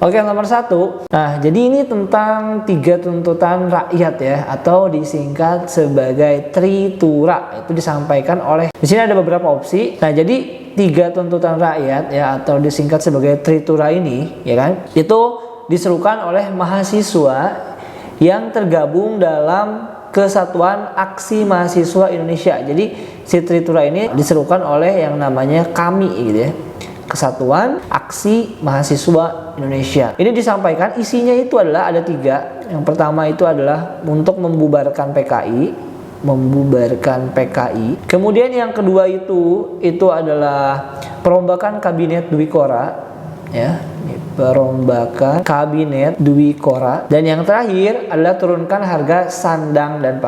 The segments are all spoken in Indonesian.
Oke, nomor 1. Nah, jadi ini tentang 3 tuntutan rakyat ya, atau disingkat sebagai Tritura. Itu disampaikan oleh, di sini ada beberapa opsi. Nah, jadi 3 tuntutan rakyat ya, atau disingkat sebagai Tritura ini, ya kan? Itu diserukan oleh mahasiswa yang tergabung dalam Kesatuan Aksi Mahasiswa Indonesia. Jadi si Tritura ini diserukan oleh yang namanya KAMI gitu ya. Kesatuan Aksi Mahasiswa Indonesia. Ini disampaikan isinya itu adalah ada 3. Yang pertama itu adalah untuk membubarkan PKI, Kemudian yang kedua itu adalah perombakan kabinet Dwi Kora, ya, perombakan kabinet Dwi Kora. Dan yang terakhir adalah turunkan harga sandang dan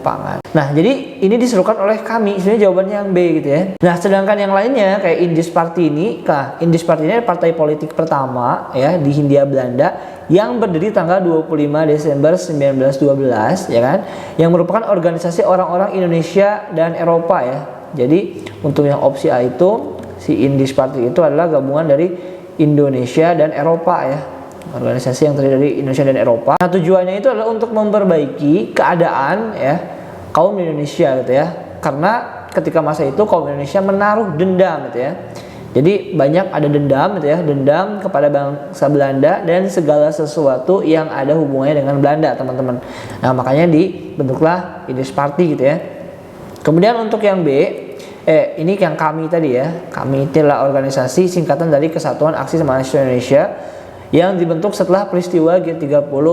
pangan. Nah, jadi ini diserukan oleh kami. Sebenarnya jawabannya yang B gitu ya. Nah, sedangkan yang lainnya kayak Indis Party ini, Indis Party ini partai politik pertama ya di Hindia Belanda yang berdiri tanggal 25 Desember 1912 ya kan, yang merupakan organisasi orang-orang Indonesia dan Eropa ya. Jadi untuk yang opsi A itu, si Indis Party itu adalah gabungan dari Indonesia dan Eropa ya, organisasi yang terdiri dari Indonesia dan Eropa. Nah, tujuannya itu adalah untuk memperbaiki keadaan ya kaum Indonesia gitu ya, karena ketika masa itu kaum Indonesia menaruh dendam gitu ya. Jadi banyak ada dendam gitu ya, dendam kepada bangsa Belanda dan segala sesuatu yang ada hubungannya dengan Belanda, teman-teman. Nah, makanya dibentuklah Indis Party gitu ya. Kemudian untuk yang B, ini yang kami tadi ya. Kami itu adalah organisasi singkatan dari Kesatuan Aksi Mahasiswa Indonesia yang dibentuk setelah peristiwa G30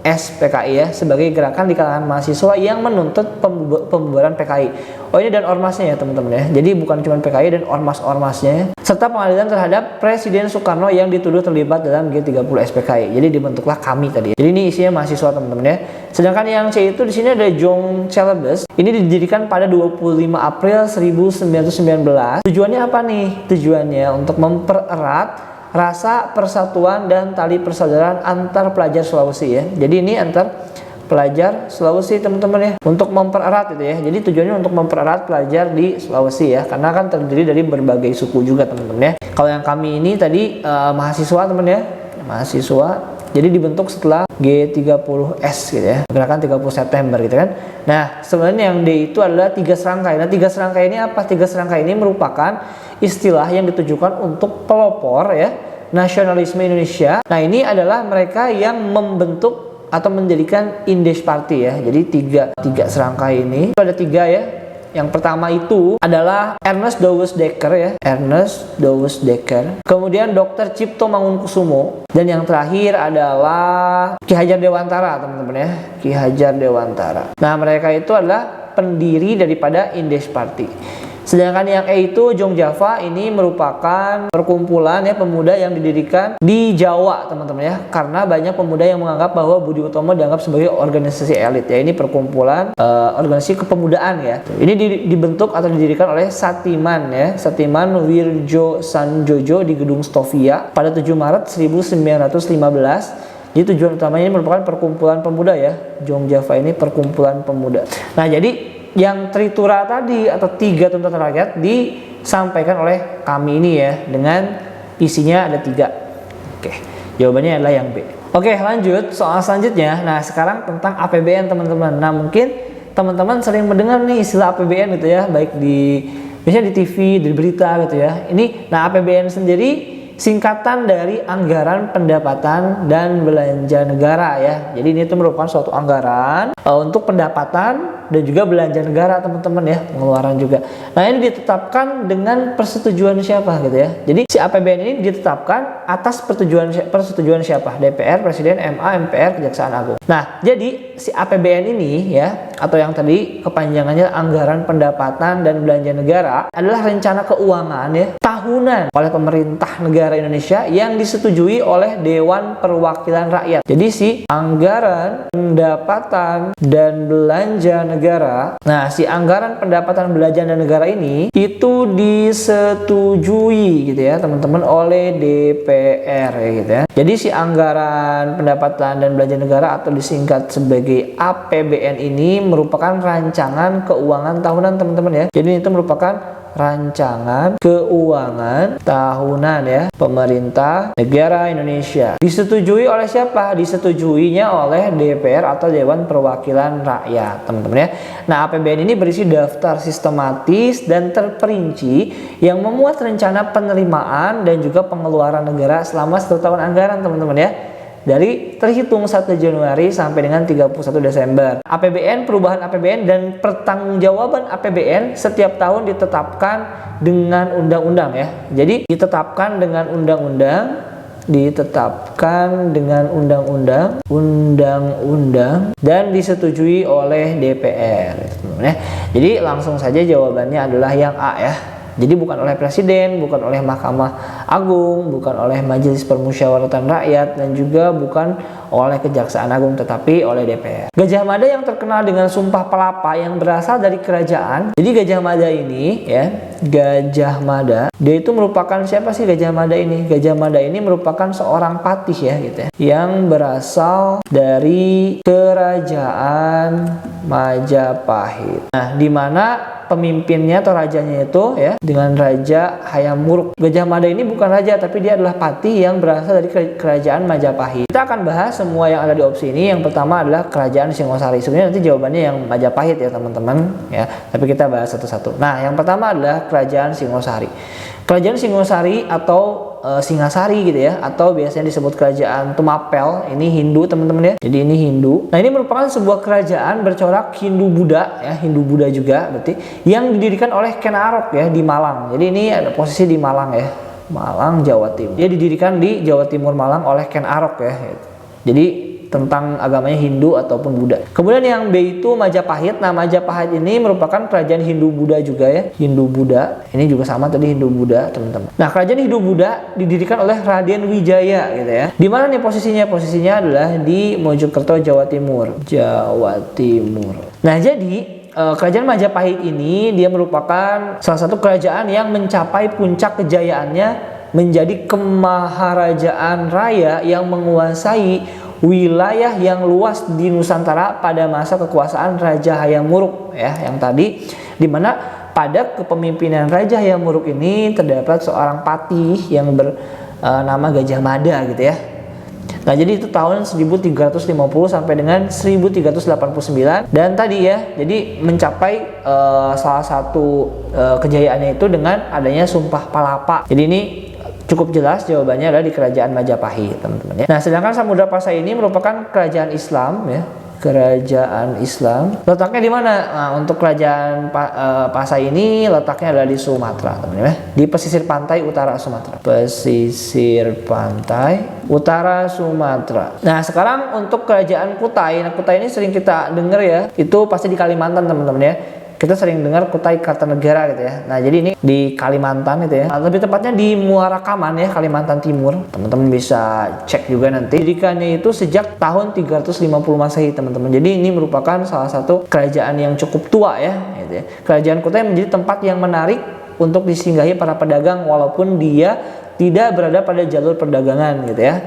SPKI ya, sebagai gerakan di kalangan mahasiswa yang menuntut pembubaran PKI. Oh, ini dan ormasnya ya teman-teman ya. Jadi bukan cuma PKI dan ormas-ormasnya, serta pengadilan terhadap Presiden Soekarno yang dituduh terlibat dalam G30 SPKI. Jadi dibentuklah kami tadi. Jadi ini isinya mahasiswa teman-teman ya. Sedangkan yang C itu di sini ada Jong Celebes. Ini didirikan pada 25 April 1919. Tujuannya apa nih? Tujuannya untuk mempererat rasa persatuan dan tali persaudaraan antar pelajar Sulawesi ya. Jadi ini antar pelajar Sulawesi teman-teman ya, untuk mempererat itu ya. Jadi tujuannya untuk mempererat pelajar di Sulawesi ya, karena kan terdiri dari berbagai suku juga teman-teman ya. Kalau yang kami ini tadi mahasiswa teman ya, mahasiswa. Jadi dibentuk setelah G30S gitu ya, gerakan 30 September gitu kan. Nah, sebenarnya yang D itu adalah 3 serangkai. Nah, 3 serangkai ini apa? 3 serangkai ini merupakan istilah yang ditujukan untuk pelopor ya nasionalisme Indonesia. Nah, ini adalah mereka yang membentuk atau menjadikan Indis Party ya. Jadi tiga serangkai ini itu ada 3 ya. Yang pertama itu adalah Ernest Dawes Dekker ya, Ernest Dawes Dekker. Kemudian Dr. Cipto Mangunkusumo, dan yang terakhir adalah Ki Hajar Dewantara teman-teman ya, Ki Hajar Dewantara. Nah, mereka itu adalah pendiri daripada Indis Party. Sedangkan yang E itu Jong Java, ini merupakan perkumpulan ya pemuda yang didirikan di Jawa teman-teman ya, karena banyak pemuda yang menganggap bahwa Budi Utomo dianggap sebagai organisasi elit ya. Ini perkumpulan organisasi kepemudaan ya. Ini dibentuk atau didirikan oleh Satiman ya, Satiman Wirjo Sanjojo di Gedung Stovia pada 7 Maret 1915. Jadi tujuan utamanya ini merupakan perkumpulan pemuda ya. Jong Java ini perkumpulan pemuda. Nah, jadi yang Tritura tadi atau 3 tuntutan rakyat disampaikan oleh kami ini ya, dengan isinya ada 3. Oke, jawabannya adalah yang B. Oke, lanjut soal selanjutnya. Nah, sekarang tentang APBN teman-teman. Nah, mungkin teman-teman sering mendengar nih istilah APBN gitu ya, baik biasanya di TV, di berita gitu ya. Nah, APBN sendiri singkatan dari Anggaran Pendapatan dan Belanja Negara ya. Jadi ini tuh merupakan suatu anggaran untuk pendapatan dan juga belanja negara teman-teman ya, pengeluaran juga. Nah, ini ditetapkan dengan persetujuan siapa gitu ya. Jadi si APBN ini ditetapkan atas persetujuan siapa? DPR, Presiden, MA, MPR, Kejaksaan Agung. Nah, jadi si APBN ini ya, atau yang tadi kepanjangannya Anggaran Pendapatan dan Belanja Negara, adalah rencana keuangan ya tahunan oleh pemerintah negara Indonesia yang disetujui oleh Dewan Perwakilan Rakyat. Jadi si Anggaran Pendapatan dan Belanja Negara, nah si Anggaran Pendapatan Belanja dan Negara ini itu disetujui gitu ya teman-teman oleh DPR ya gitu ya. Jadi si Anggaran Pendapatan dan Belanja Negara atau disingkat sebagai APBN ini merupakan rancangan keuangan tahunan teman-teman ya. Jadi itu merupakan Rancangan Keuangan Tahunan ya pemerintah negara Indonesia. Disetujui oleh siapa? Disetujuinya oleh DPR atau Dewan Perwakilan Rakyat, teman-teman ya. Nah, APBN ini berisi daftar sistematis dan terperinci yang memuat rencana penerimaan dan juga pengeluaran negara selama 1 tahun anggaran, teman-teman ya. Dari terhitung 1 Januari sampai dengan 31 Desember. APBN, perubahan APBN dan pertanggungjawaban APBN setiap tahun ditetapkan dengan undang-undang ya. Jadi ditetapkan dengan undang-undang, dan disetujui oleh DPR. Jadi langsung saja jawabannya adalah yang A ya. Jadi bukan oleh Presiden, bukan oleh Mahkamah Agung, bukan oleh Majelis Permusyawaratan Rakyat, dan juga bukan oleh Kejaksaan Agung, tetapi oleh DPR. Gajah Mada yang terkenal dengan Sumpah Pelapa yang berasal dari kerajaan. Jadi Gajah Mada ini ya, Gajah Mada, dia itu merupakan siapa sih Gajah Mada ini? Gajah Mada ini merupakan seorang patih ya gitu ya, yang berasal dari kerajaan Majapahit. Nah, di mana pemimpinnya atau rajanya itu ya dengan Raja Hayam Wuruk. Gajah Mada ini bukan raja, tapi dia adalah patih yang berasal dari kerajaan Majapahit. Kita akan bahas semua yang ada di opsi ini. Yang pertama adalah kerajaan Singosari. Sebenarnya nanti jawabannya yang Majapahit ya teman-teman ya, tapi kita bahas satu-satu. Nah, yang pertama adalah kerajaan Singosari. Kerajaan Singosari atau Singasari gitu ya, atau biasanya disebut kerajaan Tumapel. Ini Hindu teman-teman ya, jadi ini Hindu. Nah, ini merupakan sebuah kerajaan bercorak Hindu-Buddha ya, Hindu-Buddha juga berarti, yang didirikan oleh Ken Arok ya di Malang. Jadi ini ada posisi di Malang ya, Malang, Jawa Timur. Dia didirikan di Jawa Timur Malang oleh Ken Arok ya gitu. Jadi tentang agamanya Hindu ataupun Buddha. Kemudian yang B itu Majapahit. Nah, Majapahit ini merupakan kerajaan Hindu-Buddha juga ya, Hindu-Buddha. Ini juga sama tadi Hindu-Buddha, teman-teman. Nah, kerajaan Hindu-Buddha didirikan oleh Raden Wijaya gitu ya. Di mana nih posisinya? Posisinya adalah di Mojokerto, Jawa Timur. Jawa Timur. Nah, jadi kerajaan Majapahit ini dia merupakan salah satu kerajaan yang mencapai puncak kejayaannya menjadi kemaharajaan raya yang menguasai wilayah yang luas di Nusantara pada masa kekuasaan Raja Hayam Wuruk ya, yang tadi, di mana pada kepemimpinan Raja Hayam Wuruk ini terdapat seorang patih yang bernama Gajah Mada gitu ya. Nah, jadi itu tahun 1350 sampai dengan 1389, dan tadi ya, jadi mencapai salah satu kejayaannya itu dengan adanya Sumpah Palapa. Jadi ini cukup jelas jawabannya adalah di kerajaan Majapahit, teman-teman ya. Nah, sedangkan Samudra Pasai ini merupakan kerajaan Islam ya, kerajaan Islam. Letaknya di mana? Nah, untuk kerajaan Pasai ini letaknya adalah di Sumatera, teman-teman ya, di pesisir pantai utara Sumatera. Pesisir pantai utara Sumatera. Nah, sekarang untuk kerajaan Kutai. Nah, Kutai ini sering kita dengar ya, itu pasti di Kalimantan, teman-teman ya. Kita sering dengar Kutai Kartanegara gitu ya. Nah, jadi ini di Kalimantan gitu ya. Nah, lebih tepatnya di Muara Kaman ya, Kalimantan Timur. Teman-teman bisa cek juga nanti. Didirikannya itu sejak tahun 350 Masehi, teman-teman. Jadi ini merupakan salah satu kerajaan yang cukup tua ya, gitu ya. Kerajaan Kutai menjadi tempat yang menarik untuk disinggahi para pedagang walaupun dia tidak berada pada jalur perdagangan gitu ya,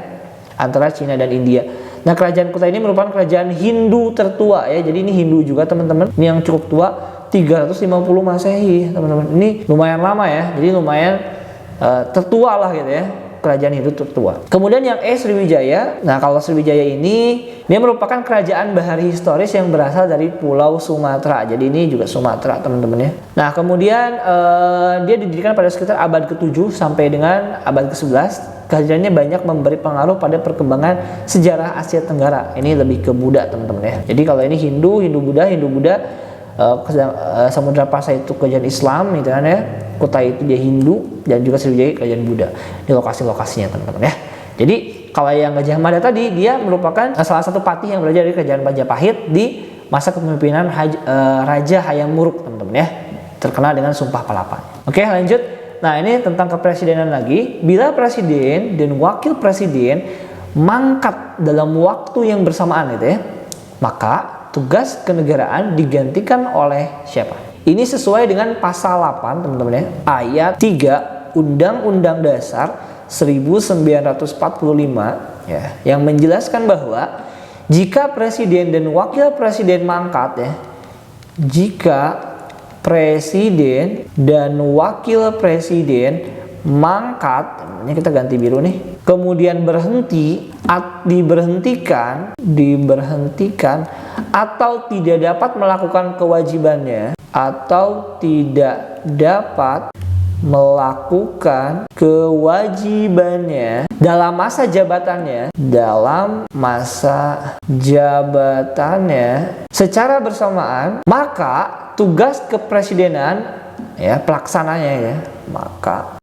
antara Cina dan India. Nah, kerajaan Kutai ini merupakan kerajaan Hindu tertua ya. Jadi ini Hindu juga, teman-teman. Ini yang cukup tua, 350 Masehi, teman-teman. Ini lumayan lama ya. Jadi lumayan tertua lah gitu ya, kerajaan Hindu tertua. Kemudian yang E, Sriwijaya. Nah, kalau Sriwijaya ini dia merupakan kerajaan bahari historis yang berasal dari Pulau Sumatera. Jadi ini juga Sumatera, teman-teman ya. Nah, kemudian dia didirikan pada sekitar abad ke-7 sampai dengan abad ke-11. Kehadirannya banyak memberi pengaruh pada perkembangan sejarah Asia Tenggara. Ini lebih ke Buddha, teman-teman ya. Jadi kalau ini Hindu, Hindu-Buddha, Samudra Pasai itu kerajaan Islam gitu kan ya. Kutai itu dia Hindu, dan juga Sriwijaya kerajaan Buddha. Ini lokasi-lokasinya, teman-teman ya. Jadi kalau yang Gajah Mada tadi, dia merupakan salah satu patih yang berada di kerajaan Majapahit di masa kepemimpinan Raja Hayam Wuruk, teman-teman ya. Terkenal dengan Sumpah Palapa. Oke, lanjut. Nah, ini tentang kepresidenan lagi. Bila presiden dan wakil presiden mangkat dalam waktu yang bersamaan gitu ya, maka tugas kenegaraan digantikan oleh siapa? Ini sesuai dengan pasal 8, teman-teman ya, ayat 3 Undang-Undang Dasar 1945 ya, yang menjelaskan bahwa jika presiden dan wakil presiden mangkat ya, jika presiden dan wakil presiden mangkat, ini kita ganti biru nih, kemudian diberhentikan atau tidak dapat melakukan kewajibannya dalam masa jabatannya secara bersamaan, maka tugas kepresidenan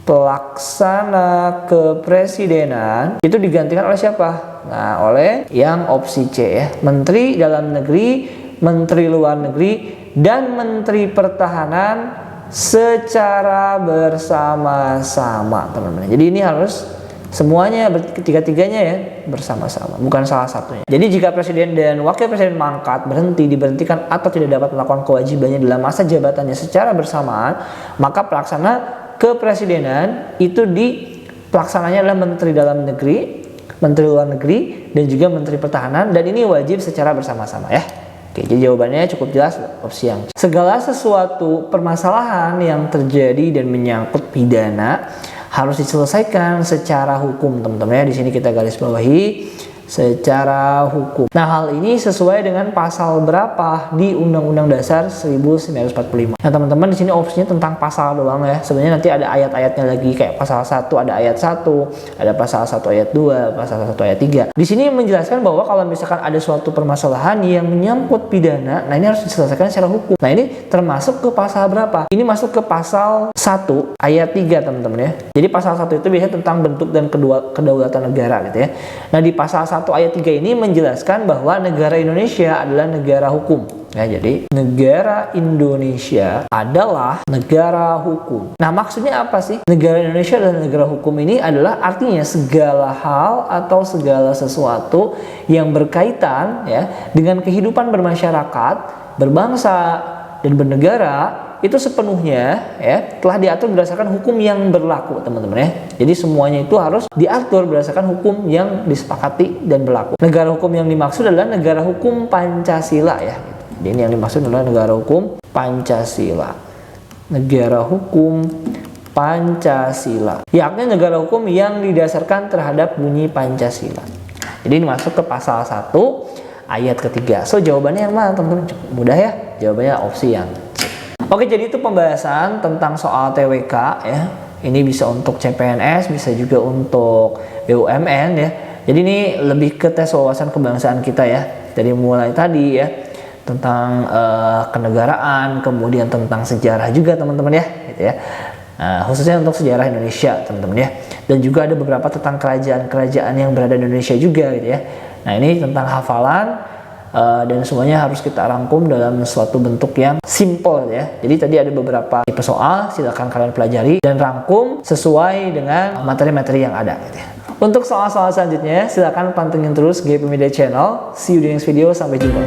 pelaksana kepresidenan itu digantikan oleh siapa? Nah, oleh yang opsi C ya, Menteri Dalam Negeri, Menteri Luar Negeri, dan Menteri Pertahanan secara bersama-sama, teman-teman. Jadi ini harus semuanya, ketiga-tiganya ya, bersama-sama, bukan salah satunya. Jadi jika presiden dan wakil presiden mangkat, diberhentikan atau tidak dapat melakukan kewajibannya dalam masa jabatannya secara bersamaan, maka pelaksana kepresidenan itu pelaksananya adalah Menteri Dalam Negeri, Menteri Luar Negeri, dan juga Menteri Pertahanan, dan ini wajib secara bersama-sama ya. Oke, jadi jawabannya cukup jelas, opsi yang C. Segala sesuatu permasalahan yang terjadi dan menyangkut pidana harus diselesaikan secara hukum, teman-teman ya. Di sini kita garis bawahi secara hukum. Nah, hal ini sesuai dengan pasal berapa di Undang-Undang Dasar 1945. Nah, teman-teman di sini opsinya tentang pasal doang ya. Sebenarnya nanti ada ayat-ayatnya lagi, kayak pasal 1 ada ayat 1, ada pasal 1 ayat 2, pasal 1 ayat 3. Di sini menjelaskan bahwa kalau misalkan ada suatu permasalahan yang menyangkut pidana, nah ini harus diselesaikan secara hukum. Nah, ini termasuk ke pasal berapa? Ini masuk ke pasal 1 ayat 3, teman-teman ya. Jadi pasal 1 itu biasanya tentang bentuk dan kedaulatan negara gitu ya. Nah, di pasal 1 ayat 3 ini menjelaskan bahwa negara Indonesia adalah negara hukum. Ya, jadi negara Indonesia adalah negara hukum. Nah, maksudnya apa sih? Negara Indonesia adalah negara hukum ini adalah artinya segala hal atau segala sesuatu yang berkaitan ya dengan kehidupan bermasyarakat, berbangsa, dan bernegara itu sepenuhnya ya telah diatur berdasarkan hukum yang berlaku, teman-teman ya. Jadi semuanya itu harus diatur berdasarkan hukum yang disepakati dan berlaku. Negara hukum yang dimaksud adalah negara hukum Pancasila ya. Jadi ini yang dimaksud adalah negara hukum Pancasila. Negara hukum Pancasila. Yakni negara hukum yang didasarkan terhadap bunyi Pancasila. Jadi ini masuk ke pasal 1 ayat ketiga. So jawabannya yang mana, teman-teman? Cukup mudah ya. Jawabannya opsi yang C. Oke, jadi itu pembahasan tentang soal TWK ya. Ini bisa untuk CPNS, bisa juga untuk BUMN ya. Jadi ini lebih ke tes wawasan kebangsaan kita ya. Dari mulai tadi ya tentang kenegaraan, kemudian tentang sejarah juga, teman-teman ya, gitu ya. Khususnya untuk sejarah Indonesia, teman-teman ya. Dan juga ada beberapa tentang kerajaan-kerajaan yang berada di Indonesia juga, gitu ya. Nah, ini tentang hafalan. Dan semuanya harus kita rangkum dalam suatu bentuk yang simple ya. Jadi tadi ada beberapa tipe soal, silakan kalian pelajari dan rangkum sesuai dengan materi-materi yang ada gitu ya. Untuk soal-soal selanjutnya silakan pantengin terus GP Media Channel. See you di next video, sampai jumpa.